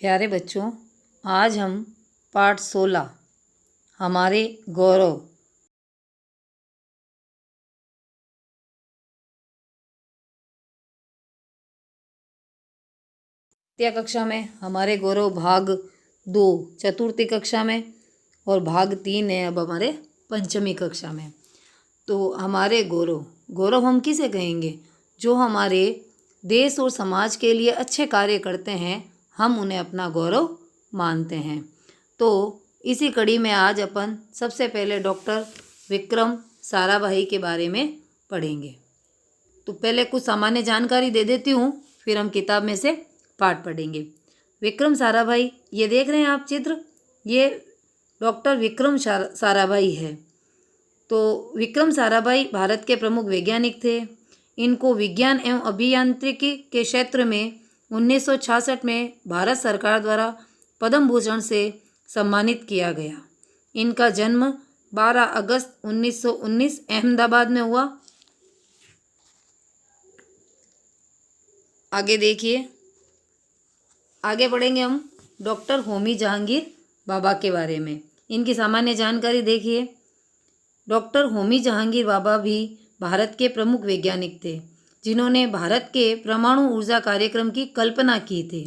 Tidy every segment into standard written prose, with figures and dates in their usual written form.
प्यारे बच्चों, आज हम पाठ 16 हमारे गौरव तृतीय कक्षा में, हमारे गौरव भाग 2 चतुर्थी कक्षा में और भाग 3 है अब हमारे पंचमी कक्षा में। तो हमारे गौरव हम किसे कहेंगे? जो हमारे देश और समाज के लिए अच्छे कार्य करते हैं, हम उन्हें अपना गौरव मानते हैं। तो इसी कड़ी में आज अपन सबसे पहले डॉक्टर विक्रम साराभाई के बारे में पढ़ेंगे। तो पहले कुछ सामान्य जानकारी दे देती हूँ, फिर हम किताब में से पाठ पढ़ेंगे। विक्रम साराभाई, ये देख रहे हैं आप चित्र, ये डॉक्टर विक्रम साराभाई है। तो विक्रम साराभाई भारत के प्रमुख वैज्ञानिक थे। इनको विज्ञान एवं अभियांत्रिकी के क्षेत्र में 1966 में भारत सरकार द्वारा पद्म भूषण से सम्मानित किया गया। इनका जन्म 12 अगस्त 1919 अहमदाबाद में हुआ। आगे देखिए, आगे बढ़ेंगे हम डॉक्टर होमी जहांगीर बाबा के बारे में। इनकी सामान्य जानकारी देखिए। डॉक्टर होमी जहांगीर बाबा भी भारत के प्रमुख वैज्ञानिक थे, जिन्होंने भारत के परमाणु ऊर्जा कार्यक्रम की कल्पना की थी।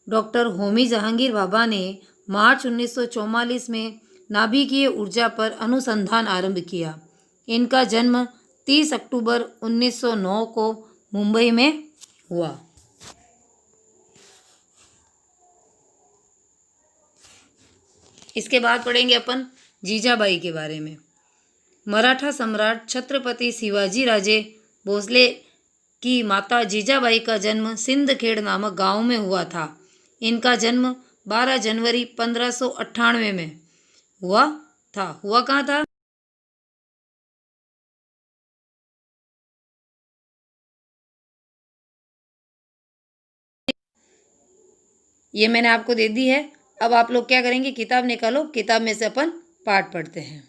डॉक्टर होमी जहांगीर बाबा ने मार्च 1944 में नाभिकीय ऊर्जा पर अनुसंधान आरंभ किया। इनका जन्म 30 अक्टूबर 1909 को मुंबई में हुआ। इसके बाद पढ़ेंगे अपन जीजाबाई के बारे में। मराठा सम्राट छत्रपति शिवाजी राजे भोसले की माता जीजाबाई का जन्म सिंदखेड़ नामक गांव में हुआ था। इनका जन्म 12 जनवरी 1598 में हुआ था। हुआ कहाँ था? ये मैंने आपको दे दी है। अब आप लोग क्या करेंगे? किताब निकालो, किताब में से अपन पाठ पढ़ते हैं।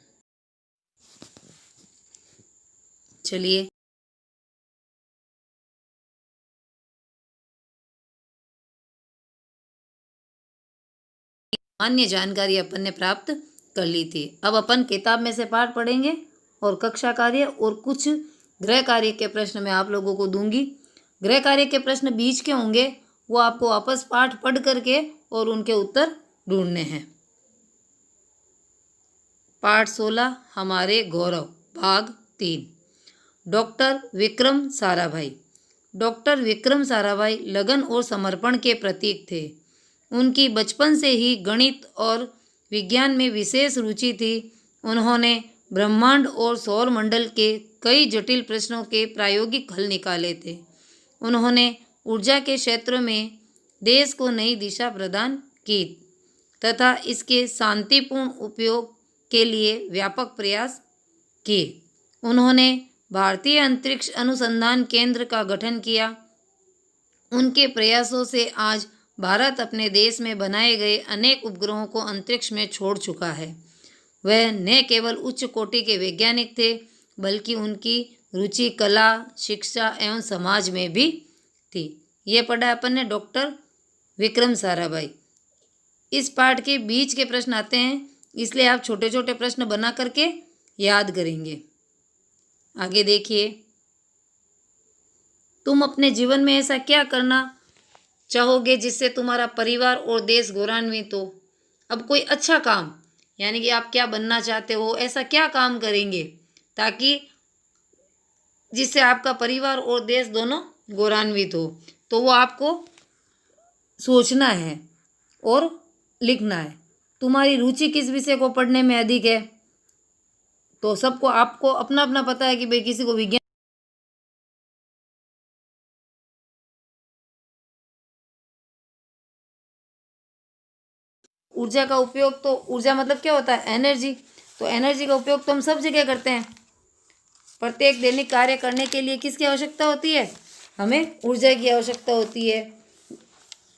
चलिए, अन्य जानकारी अपन ने प्राप्त कर ली थी। अब अपन किताब में से पाठ पढ़ेंगे और कक्षा कार्य और कुछ गृह कार्य के प्रश्न मैं आप लोगों को दूंगी। गृह कार्य के प्रश्न बीच के होंगे, वो आपको वापस पाठ पढ़ करके और उनके उत्तर ढूंढने हैं। पाठ 16 हमारे गौरव, भाग 3 डॉक्टर विक्रम साराभाई। डॉक्टर विक्रम साराभाई लगन और समर्पण के प्रतीक थे। उनकी बचपन से ही गणित और विज्ञान में विशेष रुचि थी। उन्होंने ब्रह्मांड और सौर मंडल के कई जटिल प्रश्नों के प्रायोगिक हल निकाले थे। उन्होंने ऊर्जा के क्षेत्र में देश को नई दिशा प्रदान की तथा इसके शांतिपूर्ण उपयोग के लिए व्यापक प्रयास किए। उन्होंने भारतीय अंतरिक्ष अनुसंधान केंद्र का गठन किया। उनके प्रयासों से आज भारत अपने देश में बनाए गए अनेक उपग्रहों को अंतरिक्ष में छोड़ चुका है। वह न केवल उच्च कोटि के वैज्ञानिक थे, बल्कि उनकी रुचि कला, शिक्षा एवं समाज में भी थी। ये पढ़ा अपन ने डॉक्टर विक्रम साराभाई। इस पाठ के बीच के प्रश्न आते हैं, इसलिए आप छोटे छोटे प्रश्न बना करके याद करेंगे। आगे देखिए, तुम अपने जीवन में ऐसा क्या करना चाहोगे जिससे तुम्हारा परिवार और देश गौरवान्वित हो? अब कोई अच्छा काम, यानी कि आप क्या बनना चाहते हो, ऐसा क्या काम करेंगे ताकि जिससे आपका परिवार और देश दोनों गौरवान्वित हो? तो वो आपको सोचना है और लिखना है। तुम्हारी रुचि किस विषय को पढ़ने में अधिक है? तो सबको आपको अपना अपना पता है कि भाई किसी को विज्ञान, ऊर्जा का उपयोग, तो ऊर्जा मतलब क्या होता है? एनर्जी। तो एनर्जी का उपयोग तो हम सब जगह करते हैं। प्रत्येक दैनिक कार्य करने के लिए किसकी आवश्यकता होती है? हमें ऊर्जा की आवश्यकता होती है।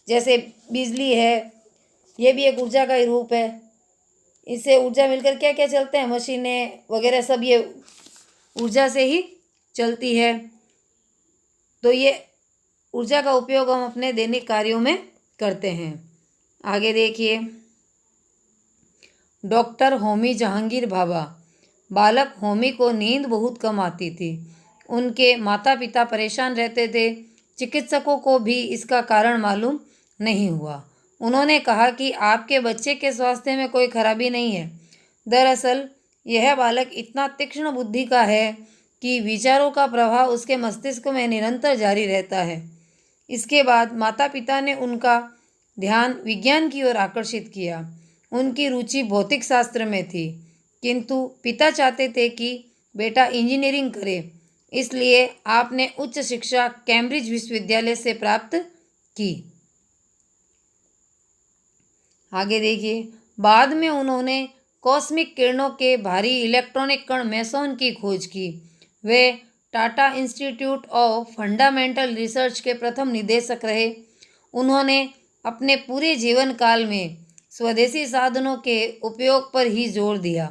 जैसे बिजली है, ये भी एक ऊर्जा का ही रूप है। इससे ऊर्जा मिलकर क्या क्या चलते हैं? मशीनें वगैरह सब ये ऊर्जा से ही चलती है। तो ये ऊर्जा का उपयोग हम अपने दैनिक कार्यों में करते हैं। आगे देखिए, डॉक्टर होमी जहांगीर भाभा। बालक होमी को नींद बहुत कम आती थी। उनके माता पिता परेशान रहते थे। चिकित्सकों को भी इसका कारण मालूम नहीं हुआ। उन्होंने कहा कि आपके बच्चे के स्वास्थ्य में कोई खराबी नहीं है। दरअसल यह बालक इतना तीक्ष्ण बुद्धि का है कि विचारों का प्रभाव उसके मस्तिष्क में निरंतर जारी रहता है। इसके बाद माता पिता ने उनका ध्यान विज्ञान की ओर आकर्षित किया। उनकी रुचि भौतिक शास्त्र में थी, किंतु पिता चाहते थे कि बेटा इंजीनियरिंग करे। इसलिए आपने उच्च शिक्षा कैम्ब्रिज विश्वविद्यालय से प्राप्त की। आगे देखिए, बाद में उन्होंने कॉस्मिक किरणों के भारी इलेक्ट्रॉनिक कण मेसोन की खोज की। वे Tata institute of fundamental research के प्रथम निदेशक रहे। उन्होंने अपने पूरे जीवन काल में स्वदेशी साधनों के उपयोग पर ही जोर दिया,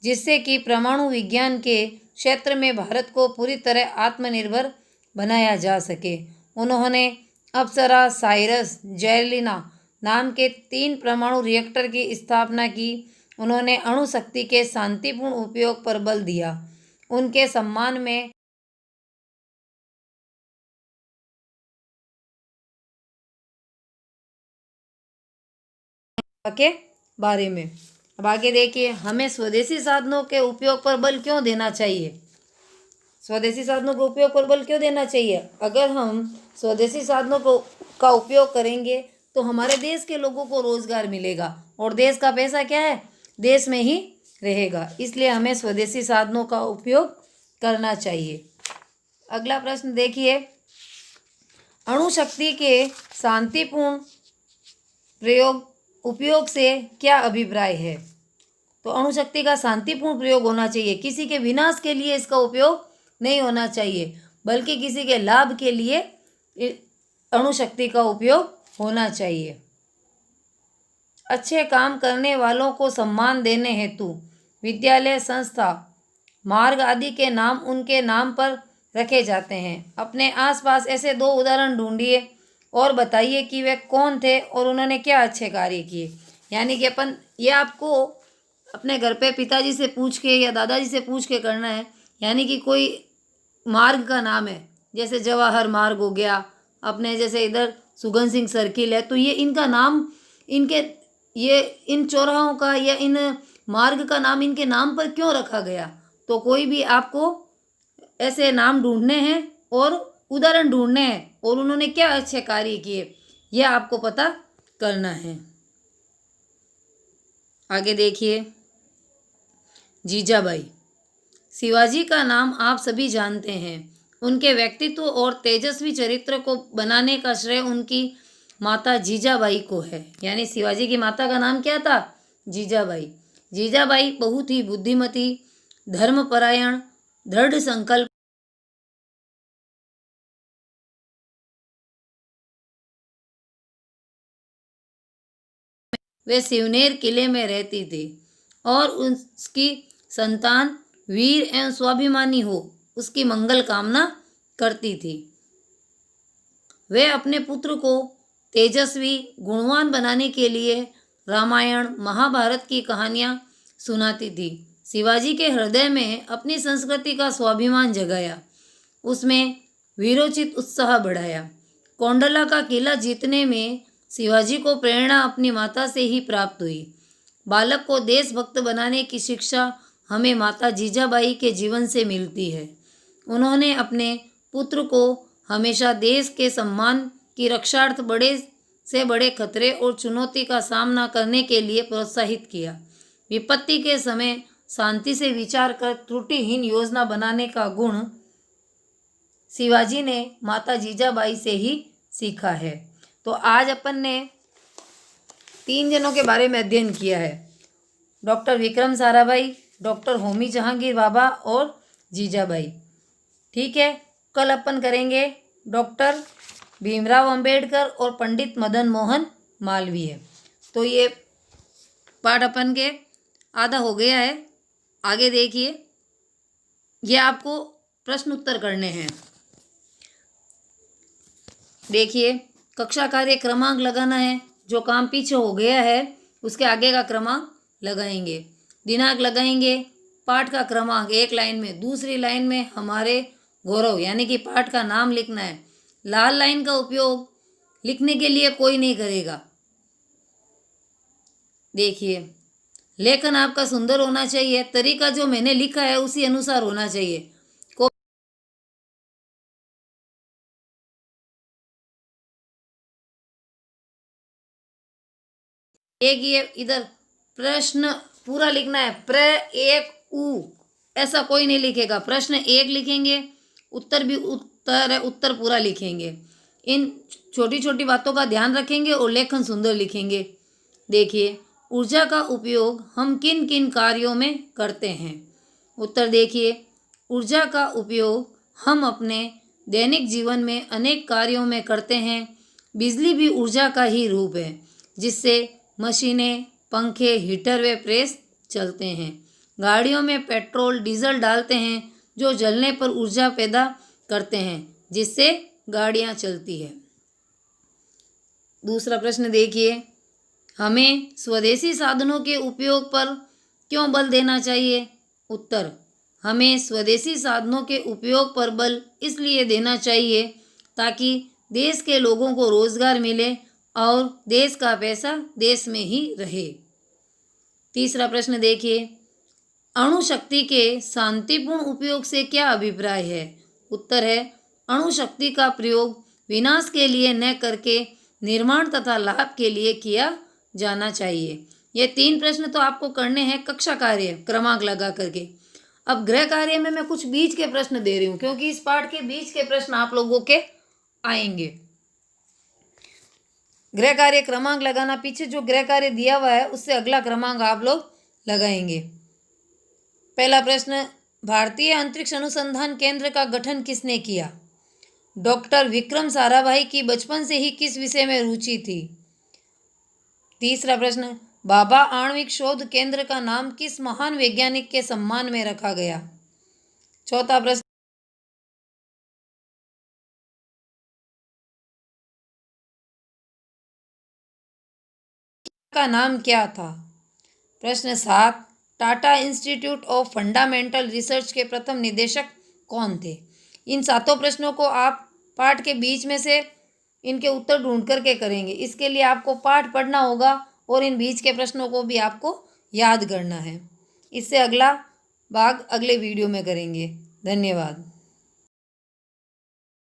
जिससे कि परमाणु विज्ञान के क्षेत्र में भारत को पूरी तरह आत्मनिर्भर बनाया जा सके। उन्होंने अप्सरा, साइरस, जेलिना नाम के 3 परमाणु रिएक्टर की स्थापना की। उन्होंने अणु शक्ति के शांतिपूर्ण उपयोग पर बल दिया। उनके सम्मान में के बारे में। अब आगे देखिए, हमें स्वदेशी साधनों के उपयोग पर बल क्यों देना चाहिए। स्वदेशी साधनों के उपयोग पर बल क्यों देना चाहिए? अगर हम स्वदेशी साधनों का उपयोग करेंगे तो हमारे देश के लोगों को रोजगार मिलेगा और देश का पैसा क्या है, देश में ही रहेगा। इसलिए हमें स्वदेशी साधनों का उपयोग करना चाहिए। अगला प्रश्न देखिए, अणु शक्ति के शांतिपूर्ण उपयोग से क्या अभिप्राय है? तो अणु शक्ति का शांतिपूर्ण प्रयोग होना चाहिए। किसी के विनाश के लिए इसका उपयोग नहीं होना चाहिए, बल्कि किसी के लाभ के लिए अणु शक्ति का उपयोग होना चाहिए। अच्छे काम करने वालों को सम्मान देने हेतु विद्यालय, संस्था, मार्ग आदि के नाम उनके नाम पर रखे जाते हैं। अपने आसपास ऐसे 2 उदाहरण ढूंढिए और बताइए कि वे कौन थे और उन्होंने क्या अच्छे कार्य किए। यानी कि ये आपको अपने घर पे पिताजी से पूछ के या दादाजी से पूछ के करना है। यानी कि कोई मार्ग का नाम है, जैसे जवाहर मार्ग हो गया, अपने जैसे इधर सुगन सिंह सर्किल है, तो ये इनका नाम इन चौराहों का या इन मार्ग का नाम इनके नाम पर क्यों रखा गया। तो कोई भी आपको ऐसे नाम ढूंढने हैं और उदाहरण ढूंढने हैं और उन्होंने क्या अच्छे कार्य किए, यह आपको पता करना है। आगे देखिए, जीजाबाई। शिवाजी का नाम आप सभी जानते हैं। उनके व्यक्तित्व और तेजस्वी चरित्र को बनाने का श्रेय उनकी माता जीजाबाई को है। यानी शिवाजी की माता का नाम क्या था? जीजाबाई। जीजाबाई बहुत ही बुद्धिमती, धर्मपरायण, दृढ़ संकल्प वे सिवनेर किले में रहती थी और उसकी संतान वीर एवं स्वाभिमानी हो, उसकी मंगल कामना करती थी। वे अपने पुत्र को तेजस्वी, गुणवान बनाने के लिए रामायण, महाभारत की कहानियाँ सुनाती थी। शिवाजी के हृदय में अपनी संस्कृति का स्वाभिमान जगाया, उसमें वीरोचित उत्साह बढ़ाया। कोंडला का किला जीतने में शिवाजी को प्रेरणा अपनी माता से ही प्राप्त हुई। बालक को देशभक्त बनाने की शिक्षा हमें माता जीजाबाई के जीवन से मिलती है। उन्होंने अपने पुत्र को हमेशा देश के सम्मान की रक्षार्थ बड़े से बड़े खतरे और चुनौती का सामना करने के लिए प्रोत्साहित किया। विपत्ति के समय शांति से विचार कर त्रुटिहीन योजना बनाने का गुण शिवाजी ने माता जीजाबाई से ही सीखा है। तो आज अपन ने 3 जनों के बारे में अध्ययन किया है, डॉक्टर विक्रम साराभाई, डॉक्टर होमी जहांगीर भाभा और जीजाबाई। ठीक है, कल अपन करेंगे डॉक्टर भीमराव अंबेडकर और पंडित मदन मोहन मालवीय। तो ये पाठ अपन के आधा हो गया है। आगे देखिए, ये आपको प्रश्न उत्तर करने हैं। देखिए, कक्षा कार्य क्रमांक लगाना है जो काम पीछे हो गया है उसके आगे का क्रमांक लगाएंगे। दिनांक लगाएंगे, पाठ का क्रमांक एक लाइन में, दूसरी लाइन में हमारे गौरव यानी कि पाठ का नाम लिखना है। लाल लाइन का उपयोग लिखने के लिए कोई नहीं करेगा। देखिए, लेखन आपका सुंदर होना चाहिए, तरीका जो मैंने लिखा है उसी अनुसार होना चाहिए। एक ये इधर प्रश्न पूरा लिखना है, प्र एक उ, ऐसा कोई नहीं लिखेगा। प्रश्न एक लिखेंगे, उत्तर भी उत्तर है, उत्तर पूरा लिखेंगे। इन छोटी छोटी बातों का ध्यान रखेंगे और लेखन सुंदर लिखेंगे। देखिए, ऊर्जा का उपयोग हम किन किन कार्यों में करते हैं? उत्तर देखिए, ऊर्जा का उपयोग हम अपने दैनिक जीवन में अनेक कार्यों में करते हैं। बिजली भी ऊर्जा का ही रूप है, जिससे मशीनें, पंखे, हीटर व प्रेस चलते हैं। गाड़ियों में पेट्रोल, डीजल डालते हैं जो जलने पर ऊर्जा पैदा करते हैं, जिससे गाड़ियां चलती है। दूसरा प्रश्न देखिए, हमें स्वदेशी साधनों के उपयोग पर क्यों बल देना चाहिए? उत्तर, हमें स्वदेशी साधनों के उपयोग पर बल इसलिए देना चाहिए ताकि देश के लोगों को रोजगार मिले और देश का पैसा देश में ही रहे। तीसरा प्रश्न देखिए, अणु शक्ति के शांतिपूर्ण उपयोग से क्या अभिप्राय है? उत्तर है, अणु शक्ति का प्रयोग विनाश के लिए न करके निर्माण तथा लाभ के लिए किया जाना चाहिए। ये 3 प्रश्न तो आपको करने हैं कक्षा कार्य क्रमांक लगा करके। अब गृह कार्य में मैं कुछ बीच के प्रश्न दे रही हूँ, क्योंकि इस पाठ के बीच के प्रश्न आप लोगों के आएंगे। गृह कार्य क्रमांक लगाना, पीछे जो गृह कार्य दिया हुआ है उससे अगला क्रमांक आप लोग लगाएंगे। पहला प्रश्न, भारतीय अंतरिक्ष अनुसंधान केंद्र का गठन किसने किया? डॉक्टर विक्रम साराभाई की बचपन से ही किस विषय में रुचि थी? तीसरा प्रश्न, भाभा आणविक शोध केंद्र का नाम किस महान वैज्ञानिक के सम्मान में रखा गया? चौथा प्रश्न का नाम क्या था? प्रश्न 7, Tata institute of fundamental research के प्रथम निदेशक कौन थे? इन 7 प्रश्नों को आप पाठ के बीच में से इनके उत्तर ढूंढ करके करेंगे। इसके लिए आपको पाठ पढ़ना होगा और इन बीच के प्रश्नों को भी आपको याद करना है। इससे अगला भाग अगले वीडियो में करेंगे। धन्यवाद।